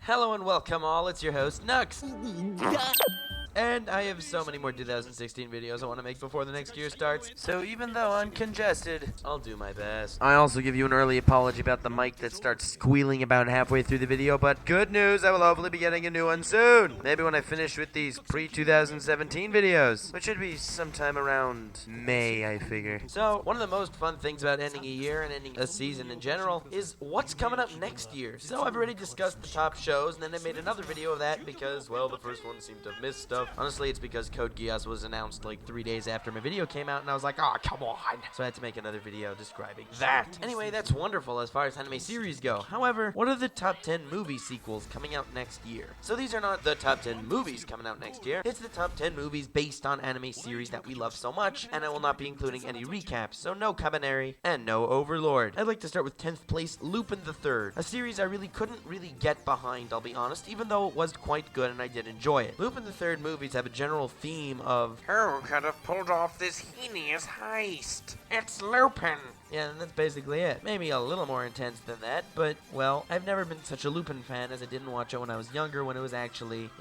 Hello and welcome all, it's your host, Nux. And I have so many more 2016 videos I want to make before the next year starts, so even though I'm congested, I'll do my best. I also give you an early apology about the mic that starts squealing about halfway through the video, but good news, I will hopefully be getting a new one soon. Maybe when I finish with these pre-2017 videos, which should be sometime around May, I figure. So, one of the most fun things about ending a year and ending a season in general is what's coming up next year. So I've already discussed the top shows, and then I made another video of that because, well, the first one seemed to have missed stuff. Honestly, it's because Code Geass was announced like 3 days after my video came out, and I was like, oh, come on. So I had to make another video describing that. Anyway, that's wonderful as far as anime series go. However, what are the top 10 movie sequels coming out next year? So these are not the top 10 movies coming out next year. It's the top 10 movies based on anime series that we love so much, and I will not be including any recaps, so no Kabaneri and no Overlord. I'd like to start with 10th place, Lupin III, a series I really couldn't get behind, I'll be honest, even though it was quite good and I did enjoy it. Lupin III movies have a general theme of who could have pulled off this heinous heist? It's Lupin! Yeah, and that's basically it. Maybe a little more intense than that, but, well, I've never been such a Lupin fan as I didn't watch it when I was younger, when it was actually,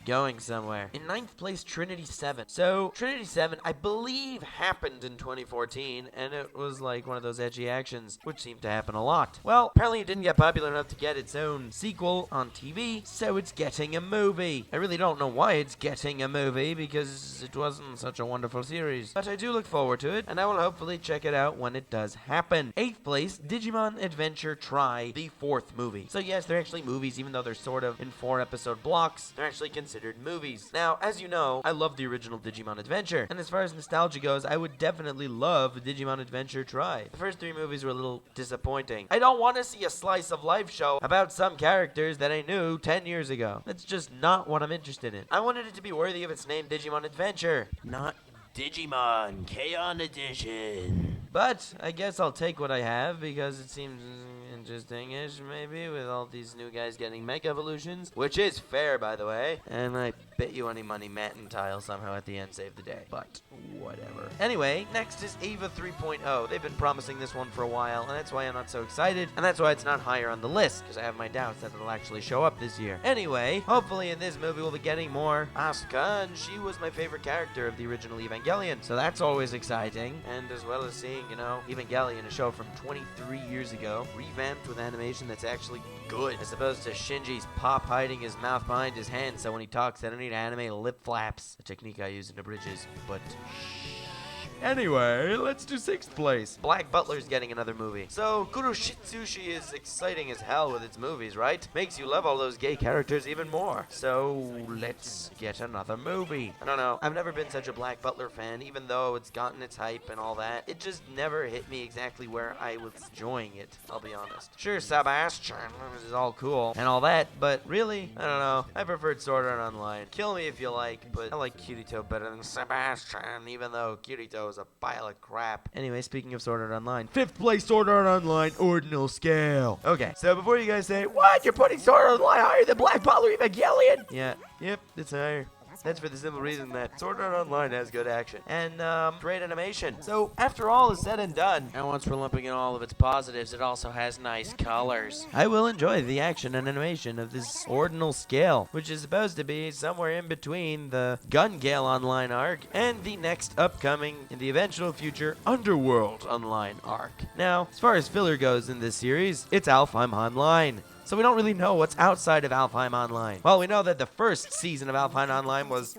going somewhere. In 9th place, Trinity 7. So, Trinity 7, I believe, happened in 2014, and it was like one of those edgy actions, which seemed to happen a lot. Well, apparently it didn't get popular enough to get its own sequel on TV, so it's getting a movie. I really don't know why it's getting a movie, because it wasn't such a wonderful series. But I do look forward to it, and I will hopefully check it out when it does happen. 8th place, Digimon Adventure Tri, the 4th movie. So yes, they're actually movies, even though they're sort of in 4-episode blocks. They're actually considered movies. Now, as you know, I love the original Digimon Adventure, and as far as nostalgia goes, I would definitely love Digimon Adventure Tri. The first 3 movies were a little disappointing. I don't want to see a slice of life show about some characters that I knew 10 years ago. That's just not what I'm interested in. I wanted it to be worthy of its name, Digimon Adventure, not Digimon K-On! Edition. But I guess I'll take what I have because it seems interesting-ish, maybe, with all these new guys getting Mega Evolutions, which is fair, by the way. And I bet you any money Matt and Tile somehow at the end saved the day. But whatever. Anyway, next is Eva 3.0. They've been promising this one for a while, and that's why I'm not so excited, and that's why it's not higher on the list, because I have my doubts that it'll actually show up this year. Anyway, hopefully in this movie we'll be getting more Asuka, and she was my favorite character of the original Evangelion, so that's always exciting. And as well as seeing, Evangelion, a show from 23 years ago, revamped with animation that's actually good, as opposed to Shinji's pop hiding his mouth behind his hand, so when he talks I don't need to animate lip flaps, a technique I use in the bridges, but anyway, let's do 6th place. Black Butler's getting another movie. So, Kuroshitsushi is exciting as hell with its movies, right? Makes you love all those gay characters even more. So, let's get another movie. I don't know. I've never been such a Black Butler fan, even though it's gotten its hype and all that. It just never hit me exactly where I was enjoying it, I'll be honest. Sure, Sebastian is all cool and all that, but really, I don't know. I preferred Sword Art Online. Kill me if you like, but I like Kirito better than Sebastian, even though Kirito is a pile of crap. Anyway, speaking of Sword Art Online, 5th place Sword Art Online, Ordinal Scale. Okay, so before you guys say, what? You're putting Sword Art Online higher than Black Butler Evangelion? Yep, it's higher. That's for the simple reason that Sword Art Online has good action and great animation. So after all is said and done, and once we're lumping in all of its positives, it also has nice colors. I will enjoy the action and animation of this Ordinal Scale, which is supposed to be somewhere in between the Gun Gale Online arc and the next upcoming, in the eventual future, Underworld Online arc. Now, as far as filler goes in this series, it's Alfheim Online. So we don't really know what's outside of Alfheim Online. Well, we know that the first season of Alfheim Online was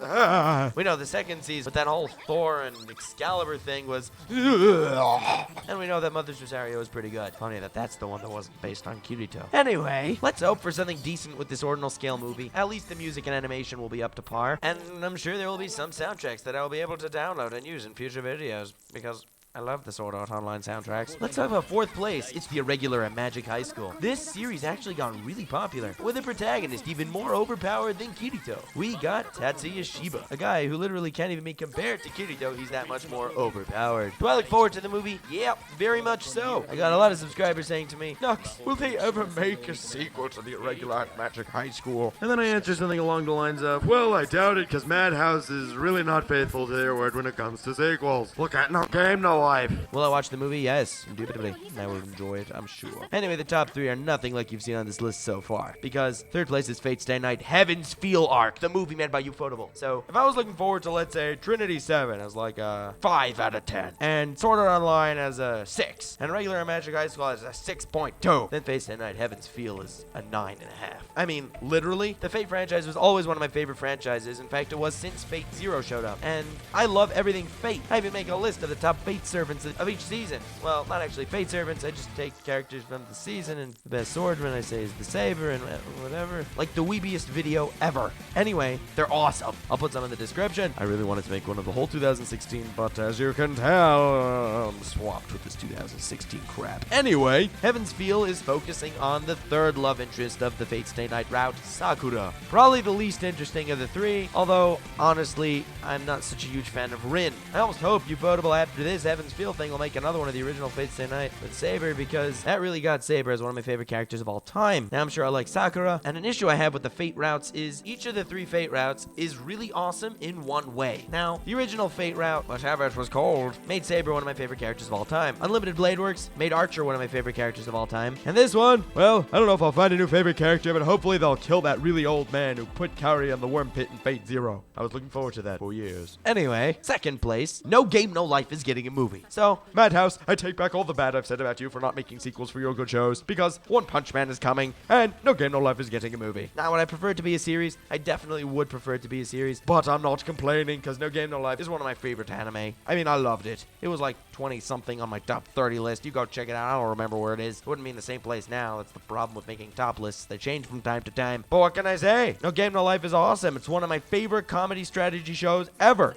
we know the second season, but that whole Thor and Excalibur thing was and we know that Mother's Rosario is pretty good. Funny that that's the one that wasn't based on Kirito. Anyway, let's hope for something decent with this Ordinal Scale movie. At least the music and animation will be up to par, and I'm sure there will be some soundtracks that I'll be able to download and use in future videos, because I love the Sword Art Online soundtracks. Let's talk about 4th place. It's The Irregular at Magic High School. This series actually got really popular, with a protagonist even more overpowered than Kirito. We got Tatsuya Shiba, a guy who literally can't even be compared to Kirito. He's that much more overpowered. Do I look forward to the movie? Yep, very much so. I got a lot of subscribers saying to me, Nux, will they ever make a sequel to The Irregular at Magic High School? And then I answer something along the lines of, well, I doubt it, because Madhouse is really not faithful to their word when it comes to sequels. Look at No Game No Life. Will I watch the movie? Yes, indubitably. I will enjoy it, I'm sure. Anyway, the top 3 are nothing like you've seen on this list so far, because 3rd place is Fate Stay Night Heaven's Feel Arc, the movie made by Ufotable. So, if I was looking forward to, let's say, Trinity 7 as like a 5 out of 10, and Sword Art Online as a 6, and Regular Magic High School as a 6.2, then Fate Stay Night Heaven's Feel is a 9.5. I mean, literally, the Fate franchise was always one of my favorite franchises. In fact, it was since Fate Zero showed up, and I love everything Fate. I even make a list of the top Fate servants of each season. Well, not actually Fate servants, I just take characters from the season, and the best swordsman I say is the Saber, and whatever. Like the weebiest video ever. Anyway, they're awesome. I'll put some in the description. I really wanted to make one of the whole 2016, but as you can tell, I'm swamped with this 2016 crap. Anyway, Heaven's Feel is focusing on the 3rd love interest of the Fate Stay Night route, Sakura. Probably the least interesting of the 3, although, honestly, I'm not such a huge fan of Rin. I almost hope Ufotable after this Heaven's Feel thing will make another one of the original Fate Stay Night with Saber, because that really got Saber as one of my favorite characters of all time. Now I'm sure I like Sakura, and an issue I have with the Fate routes is each of the 3 Fate routes is really awesome in one way. Now, the original Fate route, whatever it was called, made Saber one of my favorite characters of all time. Unlimited Blade Works made Archer one of my favorite characters of all time. And this one, well, I don't know if I'll find a new favorite character, but hopefully they'll kill that really old man who put Kaori on the worm pit in Fate Zero. I was looking forward to that for years. Anyway, 2nd place, No Game No Life is getting a movie. So, Madhouse, I take back all the bad I've said about you for not making sequels for your good shows, because One Punch Man is coming, and No Game No Life is getting a movie. now would I prefer it to be a series? I definitely would prefer it to be a series. But I'm not complaining, because No Game No Life It's one of my favorite anime. I mean, I loved it. It was like 20-something on my top 30 list. You go check it out. I don't remember where it is. It wouldn't be in the same place now. That's the problem with making top lists. They change from time to time. But what can I say? No Game No Life is awesome. It's one of my favorite comedy strategy shows ever.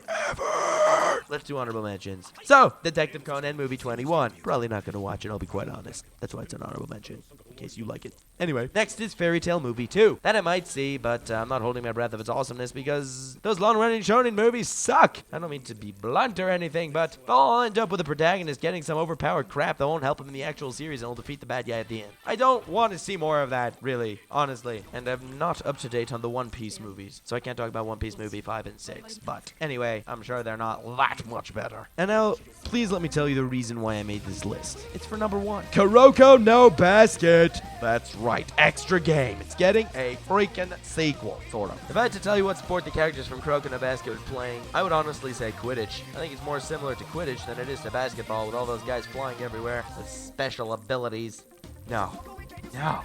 Let's do honorable mentions. So, Detective Conan movie 21. Probably not going to watch it, I'll be quite honest. That's why it's an honorable mention, in case you like it. Anyway, next is Fairy Tail movie 2. That I might see, but I'm not holding my breath of its awesomeness because those long-running shonen movies suck. I don't mean to be blunt or anything, but they'll all end up with a protagonist getting some overpowered crap that won't help him in the actual series and will defeat the bad guy at the end. I don't want to see more of that, really, honestly. And I'm not up to date on the One Piece movies, so I can't talk about One Piece movie 5 and 6. But anyway, I'm sure they're not that much better. And now, please let me tell you the reason why I made this list. It's for number 1. Kuroko no Basket. That's right, extra game. It's getting a freaking sequel, sort of. If I had to tell you what sport the characters from Kuroko no Basket were playing, I would honestly say Quidditch. I think it's more similar to Quidditch than it is to basketball with all those guys flying everywhere with special abilities. No.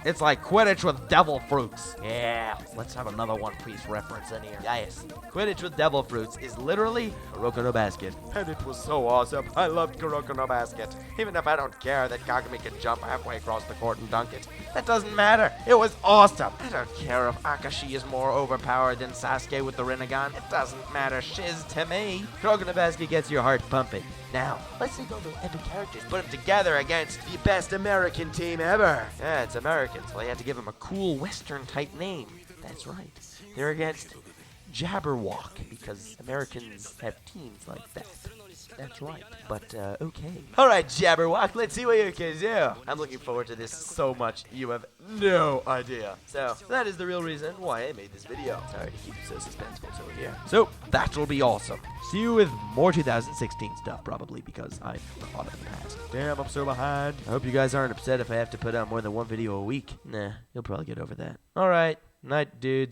It's like Quidditch with devil fruits. Yeah, let's have another One Piece reference in here. Yes. Quidditch with devil fruits is literally Kuroko no Basket. And it was so awesome. I loved Kuroko no Basket. Even if I don't care that Kagami can jump halfway across the court and dunk it. That doesn't matter. It was awesome. I don't care if Akashi is more overpowered than Sasuke with the Rinnegan. It doesn't matter shiz to me. Kuroko no Basket gets your heart pumping. Now, let's take all the epic characters, put them together against the best American team ever. Yeah, it's Americans. Well, they had to give them a cool Western-type name. That's right. They're against Jabberwock, because Americans have teams like that. That's right. But, okay. Alright, Jabberwock, let's see what you can do. I'm looking forward to this so much, you have no idea. So, that is the real reason why I made this video. Sorry to keep it so suspenseful over here. So, that will be awesome. See you with more 2016 stuff, probably, because I've forgotten in the past. Damn, I'm so behind. I hope you guys aren't upset if I have to put out more than one video a week. Nah, you'll probably get over that. Alright, night, dudes.